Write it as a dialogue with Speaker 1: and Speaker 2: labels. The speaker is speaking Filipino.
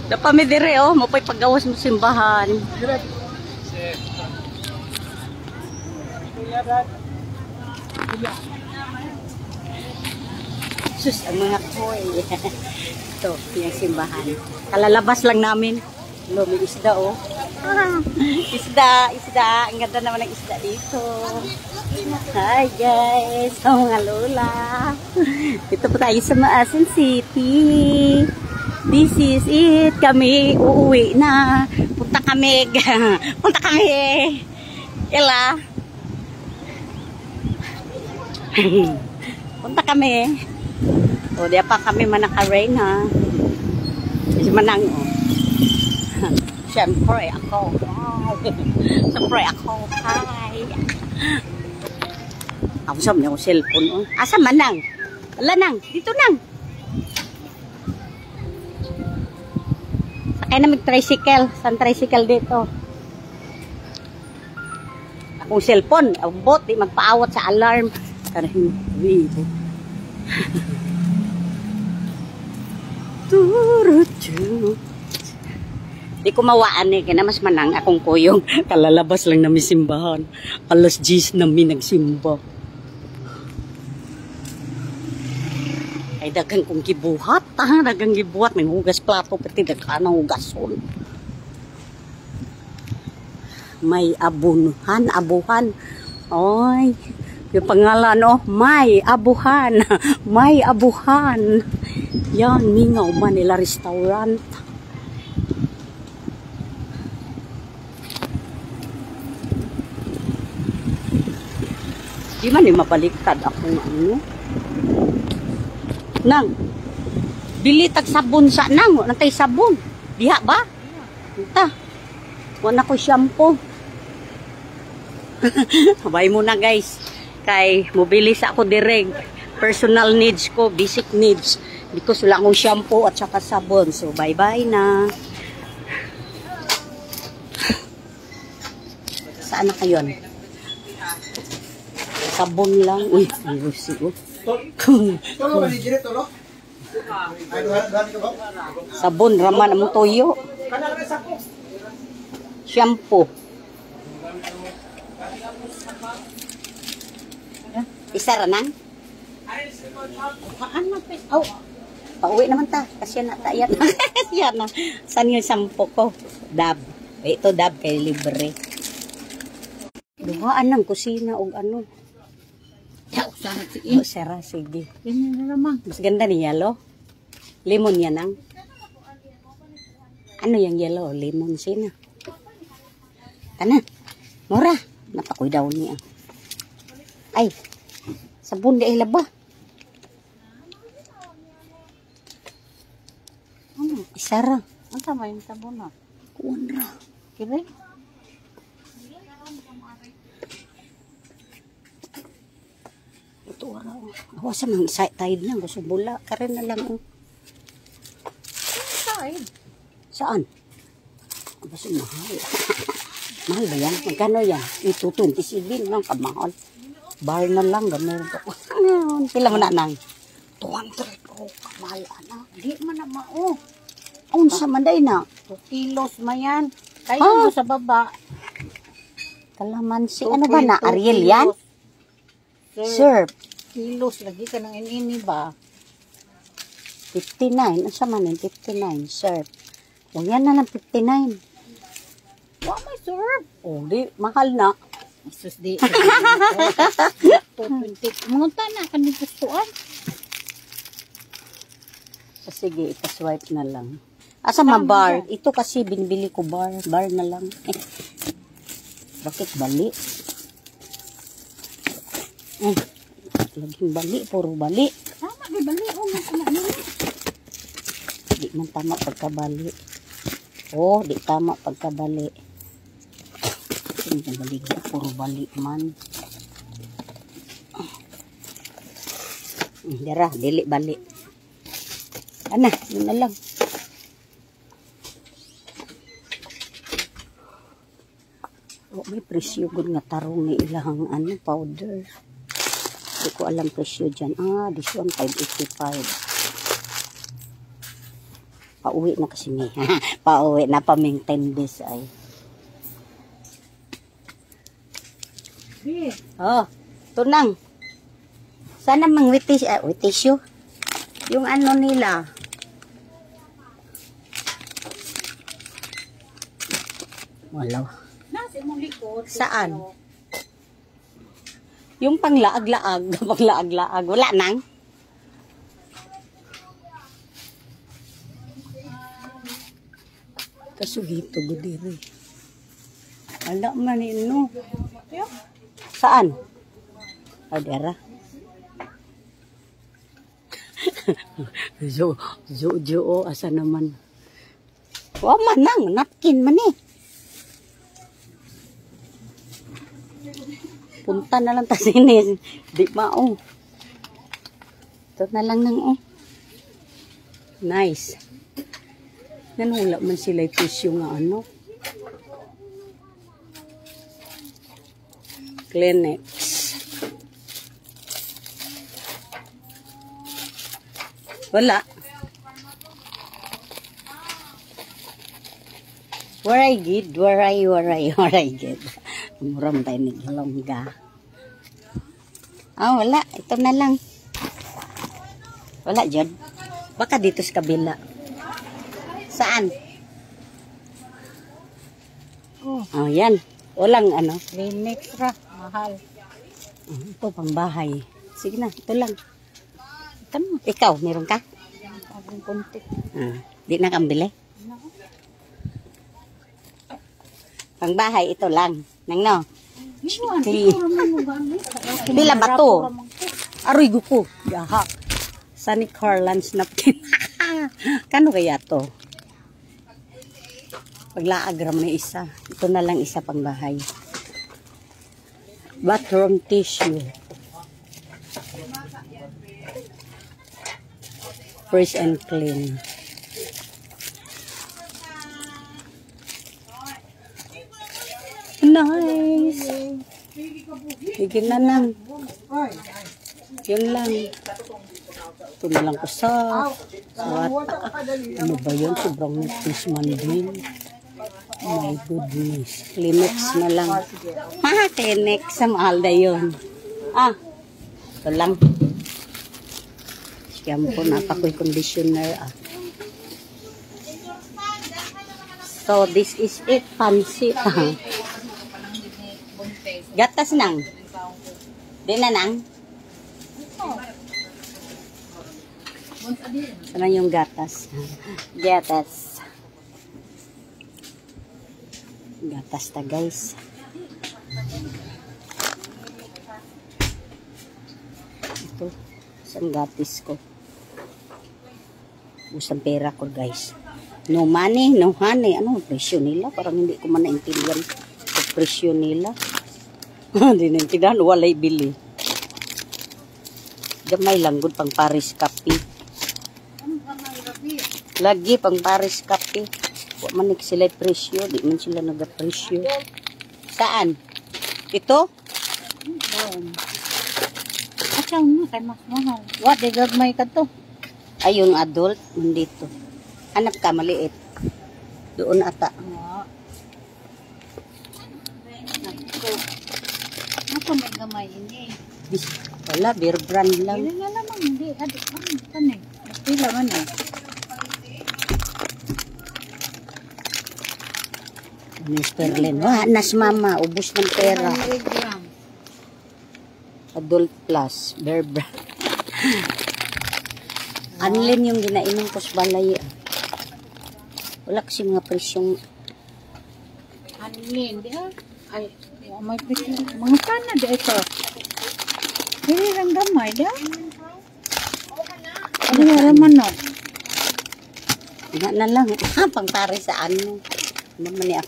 Speaker 1: Napamidire oh, mapay paggawas mo simbahan. Sus, ang mga koy. Ito, yung simbahan. Kalalabas lang namin. May isda oh. Isda. Ang ganda naman ng isda dito. Hi guys, mga lola. Dito po tayo sa Maasin City. This is it. Kami uuwi na. Punta kami. Punta kami. Ila. Punta kami. O, di pa kami manaka-rain ha. Kasi manang o. Siyempre ako. Siyempre ako. Hi. Ako sa mga cellphone o. Asa manang? Wala nang. Dito nang. Sakay na mag-tricycle. Saan tricycle dito? Akong cellphone. Ang bot. Di magpaawat sa alarm. Karahing vivo. Di ko mawaan eh. Kaya mas manang akong kuyong. Kalalabas lang namin simbahan. Alas 10 namin nagsimba. Ay dagang kong gibuhat. Dagang gibuhat. May hugas plato. Pati dagang hugason. May abuhan. Abuhan. Oy. Yung pangalan, oh, May Abuhan. May Abuhan. Yan, Mingaw Manila Restaurant. Di man mabaliktad akong ano. Nang, bili tag sabon sa nang. Nantay sabon. Diha ba? Ita. Wala ko shampoo. Habay mo na guys. Kay mobilis ako direct. Personal needs ko, basic needs. Because wala akong shampoo at saka sabon. So bye bye na. Saan na kayo? Sabon lang. Uy, ang gusi ko. Sabon, raman ang toyo. Shampoo. Isa ranang? Oh, pauwi naman ta. Kasi na tayat na. Yan na. Saan yung sampo ko? Dab. Ito dab kay libre. Duhaan ng kusina o ano. Oh, sara, sige. Mas ganda ni yellow. Lemon yan ang. Ano yung yellow? Lemon sina. Kana. Mura. Napakoy daw niya. Ay. Sabon di ay laba. Ano? Isara. Ang tama yung sabon na. Kuwan ra. Kira? Ito araw. Awasan ng tide na. Gusto bula. Karin na lang. Tide? Saan? Gusto mahal. Mahal ba yan? Magkano yan? Ito 27 lang kamahal. Bar na lang, gano'n ko. Pila mo na nang? 200. Oh, kamahal na. Di man na mao. Unsa man day na? 2 kilos mayan. Kayo mo sa baba. Kalamansi. Ano ba na? Ariel yan? Sir. Kilos. Lagi ka ng inini ba? 59. Unsa man yun? 59. Sir. O yan na lang 59. Wow, may sir. O, di. Mahal na. Sus di. 220. Munta na kanang gustuan. Sige, ipa-swipe na lang. Asa ma-bar? Ito kasi binibili ko bar. Bar na lang. Bakit bali? Laging bali. Puro bali. Tama, di bali. Di man tama pagkabali. Oh, di tama pagkabali. Hindi bali. Puro bali man. Dara, dili bali. Ana, yun na lang. Oh, may presyo gud nga tarong ni ilahang ano, powder. Hindi ko alam presyo dyan. Ah, this one 585. Pauwi na kasi may. Pauwi na paming 10 days ay. Oh, tunang. Sana mang tissue. Yung ano nila. Wala. Saan? Yung panglaag-laag. Panglaag-laag. Wala nang. Kasugito gudiri. Wala man ino. Saan? Adera. Jo, asa naman. Wa man nang napkin man eh. Punta na lang ta sini. Di mao. Ito na lang nang Nice. Nanula man sila tissue nga ano. Kleenex. Wala. Where I get? Where I get? Muram tayo ni Longga. Wala. Ito na lang. Wala dyan. Baka dito sa kabila. Saan? Yan. Walang ano.
Speaker 2: Kleenex ra. Mahal.
Speaker 1: Ito pang bahay. Sige na. Ito lang. Ikaw, meron ka?
Speaker 2: Agong konti.
Speaker 1: Di na kang bili? Pang bahay, ito lang. Nang no? Clean. Bila ba to? Aroy guko. Yaha. Sunny Carlan's napkin. Kano kaya to? Paglaag ram na isa. Ito na lang isa pang bahay. Bathroom tissue. Fresh and clean. Nice. Higin na lang. Yun lang. Ito na lang ko sa ano ba yun? Sobrang fish man din. Oh my goodness. Kleenex na lang. Kleenex. Sa mahal na yun. Ito lang. Shampoo, napakoy conditioner. So, this is it. Fancy. Gatas nang. Di na nang. Sana yung gatas. Gatas. Gatas ta guys. Ito. Isang gatis ko. Usang pera ko guys. No money, no honey. Ano ang presyo nila? Parang hindi ko man naintindihan ang presyo nila. Hindi naintindihan. Walay bili. Gamay lang good pang Paris Cafe. Lagi pang Paris Cafe. Huwag manik sila presyo. Di man sila nag-presyo. Saan? Ito?
Speaker 2: Asaw na kay mas mahal. What the gagmay ka to?
Speaker 1: Ay, yung adult. Nandito. Hanap ka, maliit. Doon ata.
Speaker 2: Ako may gamay ini.
Speaker 1: Wala, beer brand lang.
Speaker 2: Hindi na naman. Hindi. Adik. Ano eh. Pila man eh.
Speaker 1: Mr. Len. Wah, nas mama. Ubus ng pera.
Speaker 2: 100 gram.
Speaker 1: Adult plus. Beer brand. Anlin yung ginainom ko sa balay. Wala kasi mga presyong.
Speaker 2: Anlin. Di ay. May presyo. Mga sana di ito. Hindi lang gamay. Di ano naman no?
Speaker 1: Na lang. Pang pare sa ano. Naman ni ako.